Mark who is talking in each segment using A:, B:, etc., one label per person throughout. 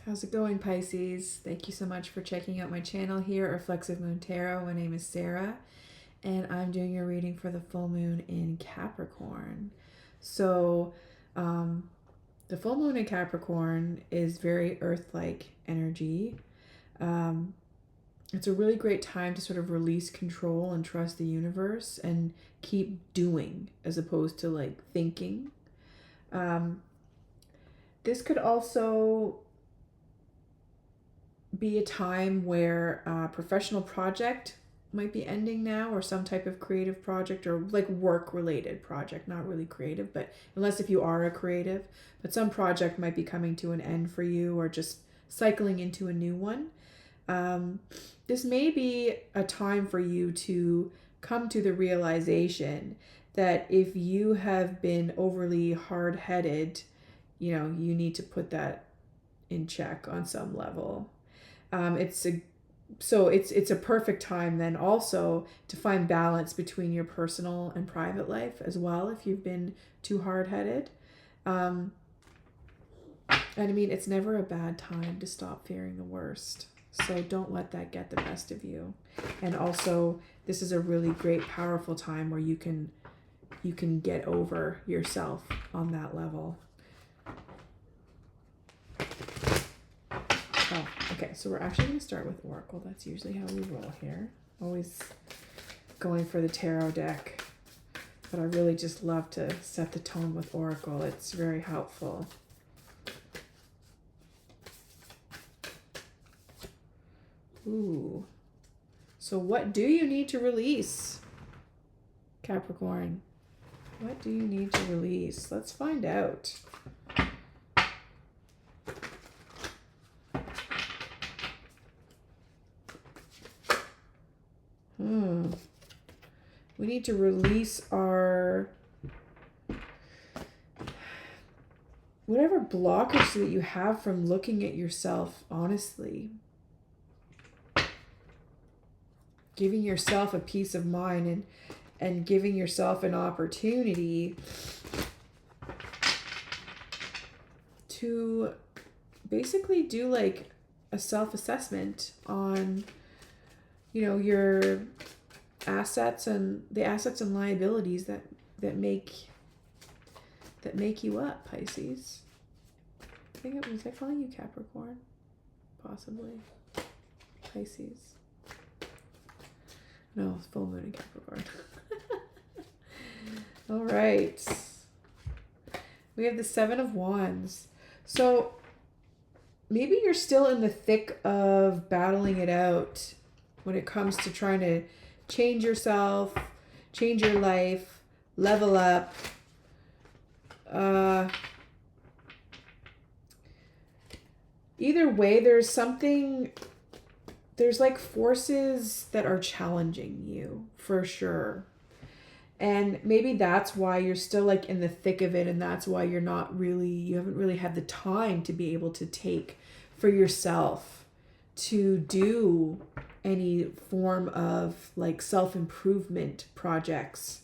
A: How's it going, Pisces? Thank you so much for checking out my channel here, Reflexive Moon Tarot. My name is Sarah, and I'm doing your reading for the full moon in Capricorn. So, the full moon in Capricorn is very earth-like energy. It's a really great time to sort of release control and trust the universe and keep doing as opposed to like thinking. This could also be a time where a professional project might be ending now, or some type of creative project, or like work related project, not really creative, but unless if you are a creative, but some project might be coming to an end for you, or just cycling into a new one. This may be a time for you to come to the realization that if you have been overly hard-headed, you need to put that in check on some level. It's a perfect time then also to find balance between your personal and private life as well if you've been too hard-headed. And I mean, it's never a bad time to stop fearing the worst. So don't let that get the best of you. And also, this is a really great, powerful time where you can get over yourself on that level. Oh, okay, so we're actually going to start with Oracle. That's usually how we roll here. Always going for the tarot deck. But I really just love to set the tone with Oracle. It's very helpful. Ooh. So what do you need to release, Capricorn? What do you need to release? Let's find out. We need to release our whatever blockage that you have from looking at yourself honestly. Giving yourself a peace of mind and giving yourself an opportunity to basically do like a self-assessment on, your assets and the assets and liabilities that make you up, Pisces. Was I calling you Capricorn? Possibly. Pisces. No, it's full moon in Capricorn. All right. We have the Seven of Wands. So maybe you're still in the thick of battling it out when it comes to trying to change yourself, change your life, level up. Either way, there's like forces that are challenging you for sure. And maybe that's why you're still like in the thick of it, and that's why you haven't really had the time to be able to take for yourself to do any form of like self-improvement projects.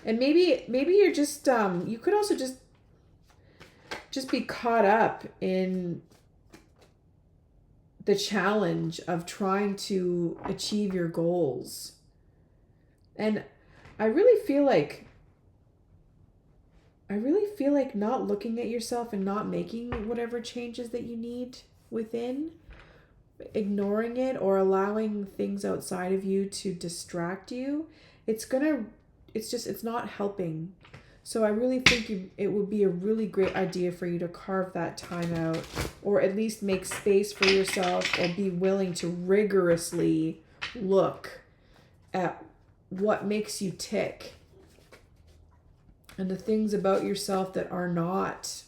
A: And maybe you're just you could also just be caught up in the challenge of trying to achieve your goals. And I really feel like not looking at yourself and not making whatever changes that you need within, ignoring it or allowing things outside of you to distract you, it's not helping. So I really think it would be a really great idea for you to carve that time out, or at least make space for yourself, or be willing to rigorously look at what makes you tick and the things about yourself that are not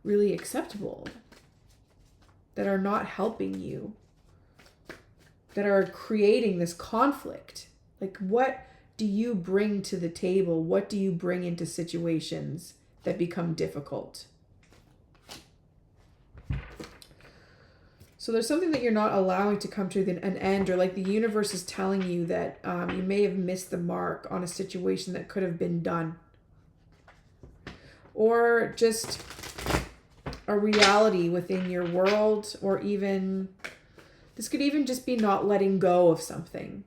A: really acceptable, that are not helping you, that are creating this conflict. Like, what do you bring to the table? What do you bring into situations that become difficult? So there's something that you're not allowing to come to an end, or like the universe is telling you that you may have missed the mark on a situation that could have been done. Or just a reality within your world, or even this could even just be not letting go of something.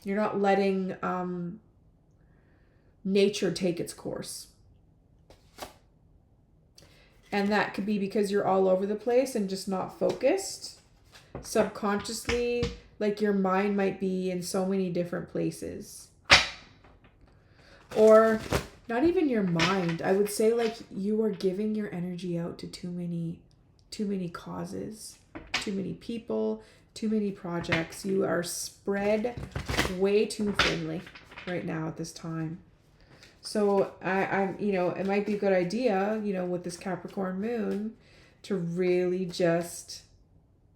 A: You're not letting nature take its course. And that could be because you're all over the place and just not focused. Subconsciously, like your mind might be in so many different places. Or not even your mind. I would say like you are giving your energy out to too many causes, too many people, too many projects. You are spread way too thinly right now at this time. So I'm, it might be a good idea, with this Capricorn moon, to really just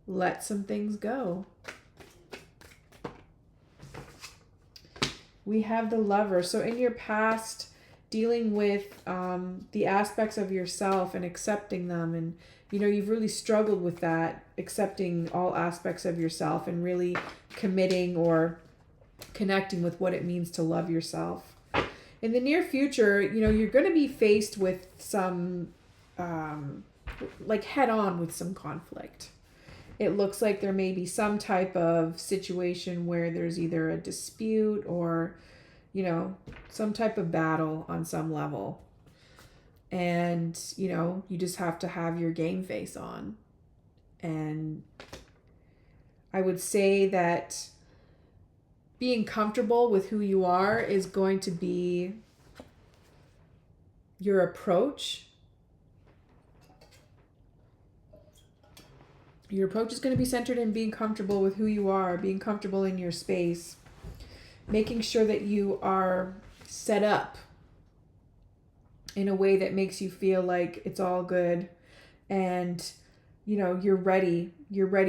A: let some things go. We have the Lover. So in your past, dealing with the aspects of yourself and accepting them, and you've really struggled with that, accepting all aspects of yourself and really committing or connecting with what it means to love yourself. In the near future, you're going to be faced with some, head on with some conflict. It looks like there may be some type of situation where there's either a dispute or, some type of battle on some level. And, you just have to have your game face on. And I would say that being comfortable with who you are is going to be your approach. Your approach is going to be centered in being comfortable with who you are, being comfortable in your space, making sure that you are set up in a way that makes you feel like it's all good and, you're ready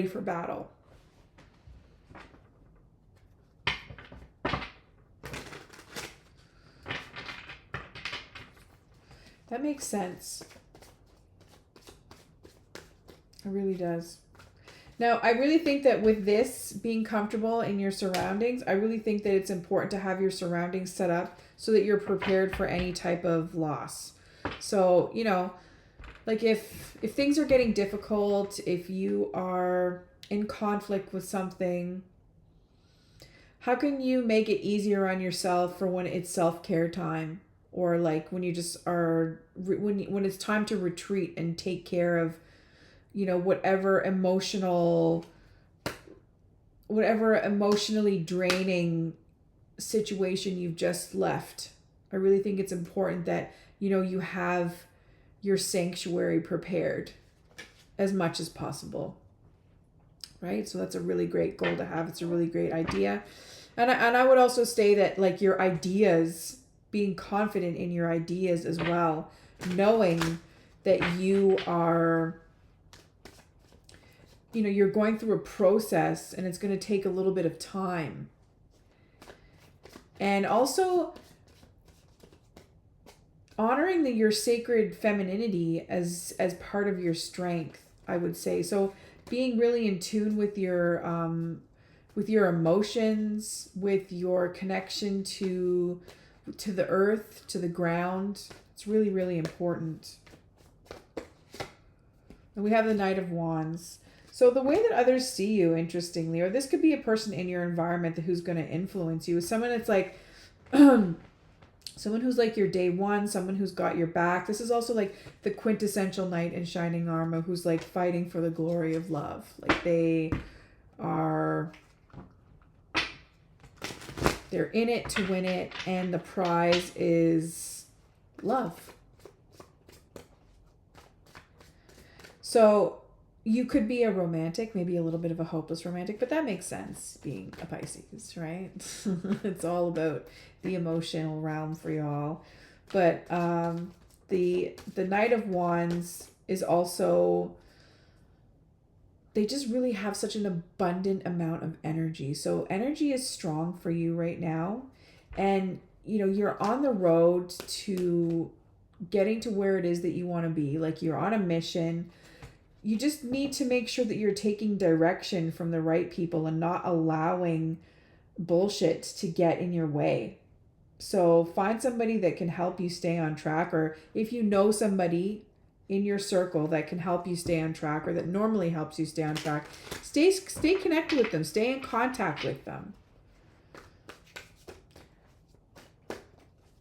A: for battle. That makes sense. It really does. Now, I really think that with this being comfortable in your surroundings, I really think that it's important to have your surroundings set up so that you're prepared for any type of loss. So, like if things are getting difficult, if you are in conflict with something, how can you make it easier on yourself for when it's self-care time? Or like when you just are, when it's time to retreat and take care of, whatever emotionally draining situation you've just left. I really think it's important that, you have your sanctuary prepared as much as possible. Right? So that's a really great goal to have. It's a really great idea. And I would also say that like your ideas, being confident in your ideas as well, knowing that you are, you're going through a process and it's going to take a little bit of time. And also honoring your sacred femininity as part of your strength, I would say. So being really in tune with your emotions, with your connection to the earth, to the ground. It's really, really important. And we have the Knight of Wands. So the way that others see you, interestingly, or this could be a person in your environment who's going to influence you, is someone that's like, someone who's like your day one, someone who's got your back. This is also like the quintessential knight in shining armor who's like fighting for the glory of love. Like they're in it to win it, and the prize is love. So you could be a romantic, maybe a little bit of a hopeless romantic, but that makes sense being a Pisces, right? It's all about the emotional realm for y'all. But the Knight of Wands is also, they just really have such an abundant amount of energy. So energy is strong for you right now. And, you're on the road to getting to where it is that you want to be. Like you're on a mission. You just need to make sure that you're taking direction from the right people and not allowing bullshit to get in your way. So find somebody that can help you stay on track, or if you know somebody in your circle that can help you stay on track, or that normally helps you stay on track, stay connected with them, stay in contact with them.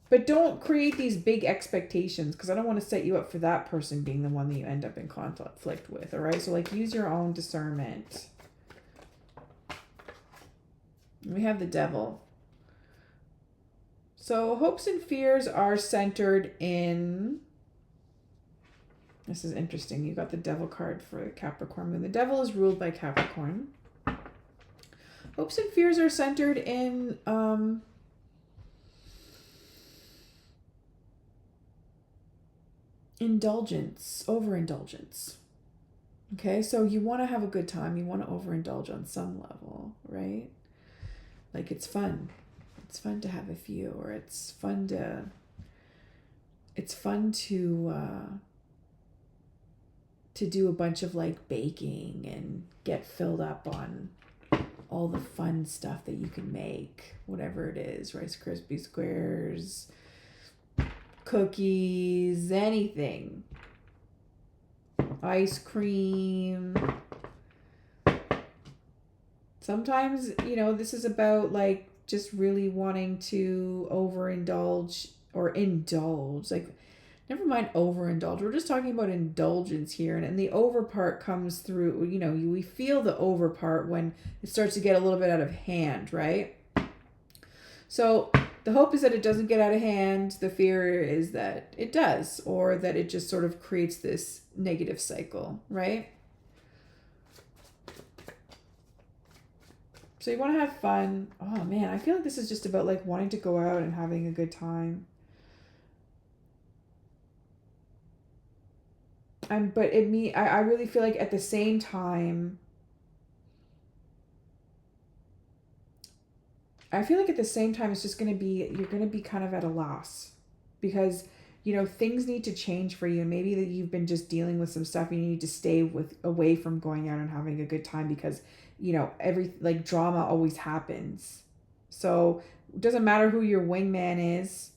A: But don't create these big expectations, because I don't want to set you up for that person being the one that you end up in conflict with, all right? So like use your own discernment. We have the Devil. So hopes and fears are centered in, this is interesting, you got the Devil card for Capricorn moon. The Devil is ruled by Capricorn. Hopes and fears are centered in indulgence, overindulgence. Okay, so you want to have a good time, you want to overindulge on some level, right? Like it's fun. It's fun to have a few, or it's fun to do a bunch of like baking and get filled up on all the fun stuff that you can make, whatever it is, Rice Krispie squares, cookies, anything, ice cream. Sometimes, this is about like just really wanting to overindulge or indulge. Like, never mind overindulge. We're just talking about indulgence here. And the over part comes through, we feel the over part when it starts to get a little bit out of hand, right? So the hope is that it doesn't get out of hand. The fear is that it does, or that it just sort of creates this negative cycle, right? So you want to have fun. Oh man, I feel like this is just about like wanting to go out and having a good time. But I really feel like at the same time, it's just going to be, you're going to be kind of at a loss, because, things need to change for you. Maybe that you've been just dealing with some stuff and you need to stay away from going out and having a good time, because, every like drama always happens. So it doesn't matter who your wingman is.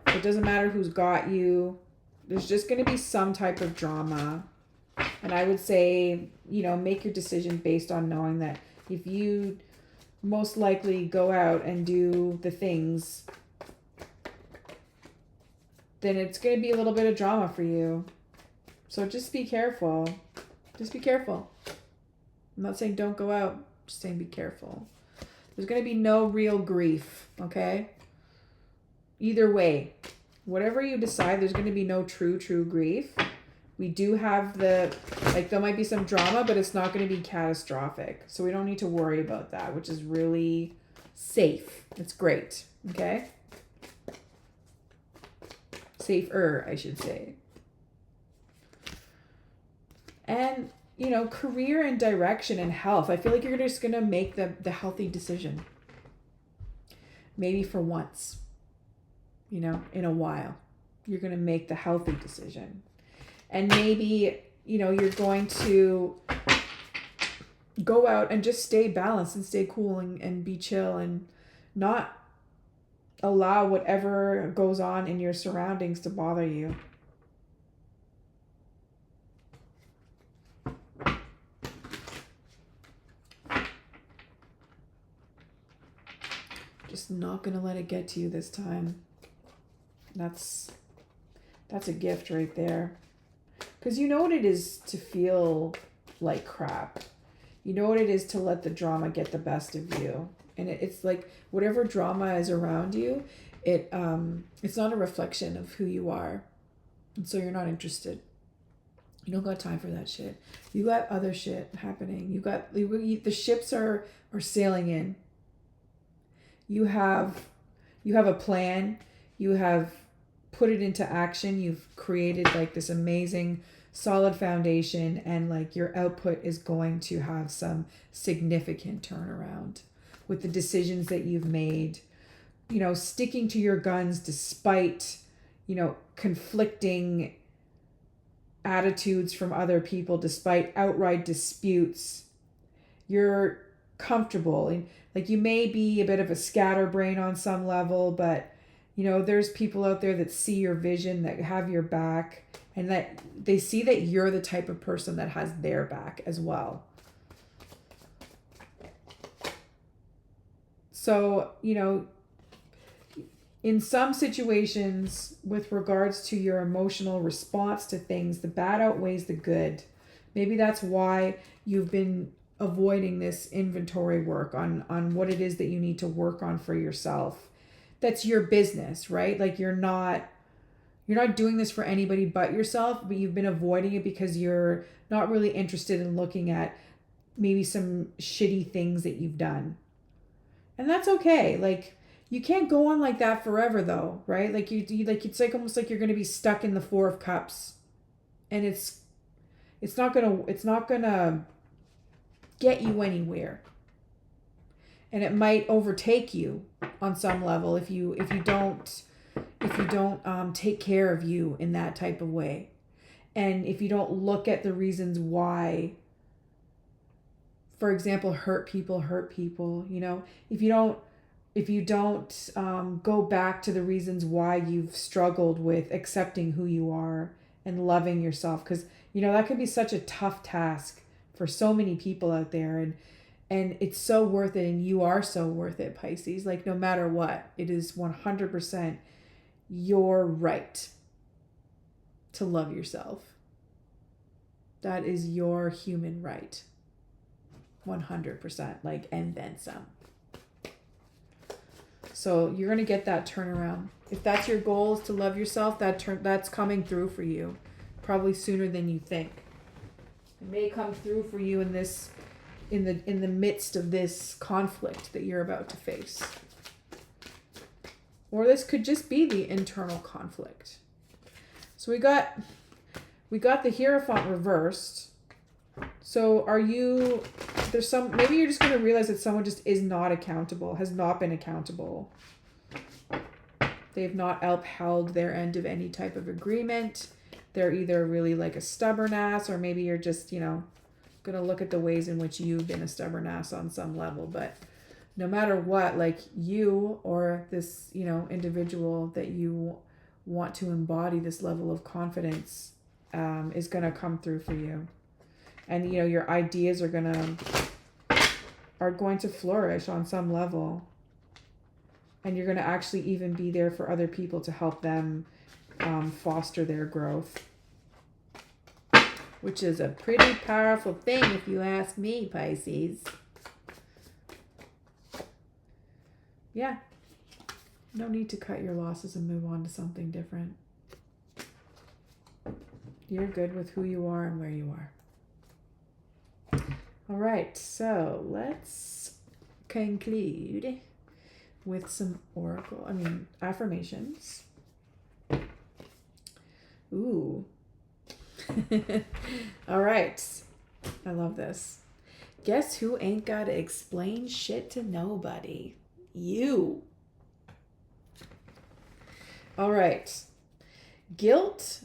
A: It doesn't matter who's got you. There's just going to be some type of drama. And I would say, make your decision based on knowing that if you most likely go out and do the things, then it's going to be a little bit of drama for you. So just be careful. Just be careful. I'm not saying don't go out. I'm just saying be careful. There's going to be no real grief, okay? Either way, whatever you decide, there's going to be no true grief. We do have there might be some drama, but it's not going to be catastrophic. So we don't need to worry about that, which is really safe. It's great, okay? Safer, I should say. And, career and direction and health. I feel like you're just going to make the healthy decision. Maybe for once, in a while, you're going to make the healthy decision. And maybe, you're going to go out and just stay balanced and stay cool and be chill and not allow whatever goes on in your surroundings to bother you. Just not going to let it get to you this time. That's a gift right there. Because you know what it is to feel like crap. You know what it is to let the drama get the best of you. And it's like whatever drama is around you, it's not a reflection of who you are. And so you're not interested. You don't got time for that shit. You got other shit happening. The ships are sailing in. You have a plan. You have put it into action. You've created like this amazing solid foundation, and like your output is going to have some significant turnaround with the decisions that you've made, sticking to your guns despite, conflicting attitudes from other people, despite outright disputes. You're comfortable. And like you may be a bit of a scatterbrain on some level, but you know, there's people out there that see your vision, that have your back, and that they see that you're the type of person that has their back as well. So, you know, in some situations, with regards to your emotional response to things, the bad outweighs the good. Maybe that's why you've been avoiding this inventory work on what it is that you need to work on for yourself. That's your business, right? Like you're not doing this for anybody but yourself, but you've been avoiding it because you're not really interested in looking at maybe some shitty things that you've done. And that's okay. Like you can't go on like that forever though, right? Like you like it's like almost like you're going to be stuck in the 4 of Cups. And it's not going to get you anywhere. And it might overtake you on some level if you don't take care of you in that type of way. And if you don't look at the reasons why, for example, hurt people, you know, if you don't go back to the reasons why you've struggled with accepting who you are and loving yourself, because, you know, that can be such a tough task for so many people out there, and it's so worth it, and you are so worth it, Pisces. Like no matter what, it is 100% your right to love yourself. That is your human right. 100%, like, and then some. So you're going to get that turnaround. If that's your goal, is to love yourself, that's coming through for you probably sooner than you think. It may come through for you in the midst of this conflict that you're about to face. Or this could just be the internal conflict. So we got the Hierophant reversed. So maybe you're just going to realize that someone just is not accountable, has not been accountable. They've not upheld their end of any type of agreement. They're either really like a stubborn ass, or maybe you're just, you know, going to look at the ways in which you've been a stubborn ass on some level. But no matter what, like you or this, you know, individual that you want to embody this level of confidence is going to come through for you. And, you know, your ideas are going to flourish on some level. And you're going to actually even be there for other people to help them foster their growth. Which is a pretty powerful thing if you ask me, Pisces. Yeah. No need to cut your losses and move on to something different. You're good with who you are and where you are. All right, so let's conclude with some affirmations. Ooh. All right. I love this. Guess who ain't got to explain shit to nobody? You. All right. Guilt.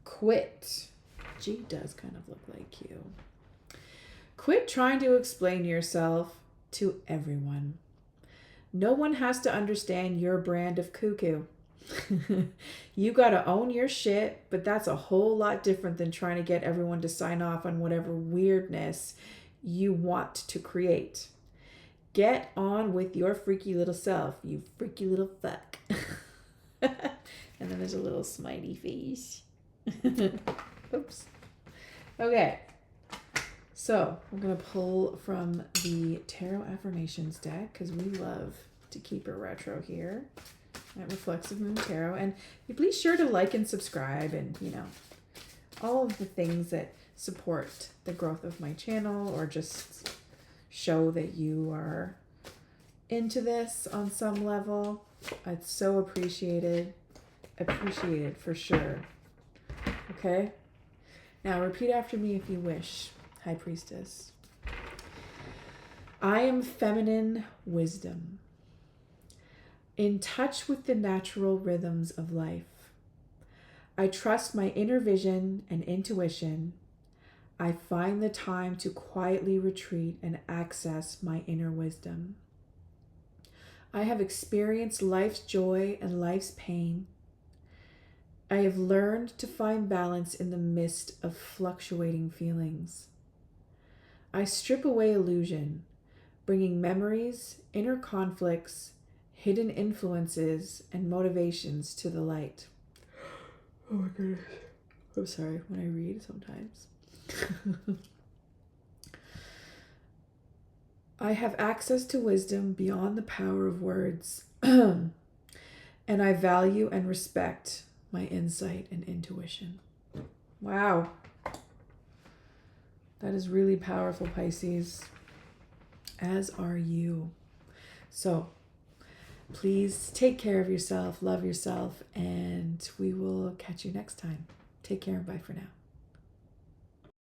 A: Quit. G does kind of look like you. Quit trying to explain yourself to everyone. No one has to understand your brand of cuckoo. You got to own your shit, but that's a whole lot different than trying to get everyone to sign off on whatever weirdness you want to create. Get on with your freaky little self, you freaky little fuck. And then there's a little smiley face. Oops. Okay. So I'm going to pull from the Tarot Affirmations deck because we love to keep it retro here at Reflexive Moon Tarot. And please sure to like and subscribe and, you know, all of the things that support the growth of my channel or just show that you are into this on some level. It's so appreciated. Appreciated for sure. Okay? Now repeat after me if you wish, High Priestess. I am feminine wisdom, in touch with the natural rhythms of life. I trust my inner vision and intuition. I find the time to quietly retreat and access my inner wisdom. I have experienced life's joy and life's pain. I have learned to find balance in the midst of fluctuating feelings. I strip away illusion, bringing memories, inner conflicts, hidden influences, and motivations to the light. Oh my goodness. I'm sorry when I read sometimes. I have access to wisdom beyond the power of words, and I value and respect my insight and intuition. Wow. That is really powerful, Pisces, as are you. So please take care of yourself, love yourself, and we will catch you next time. Take care and bye for now.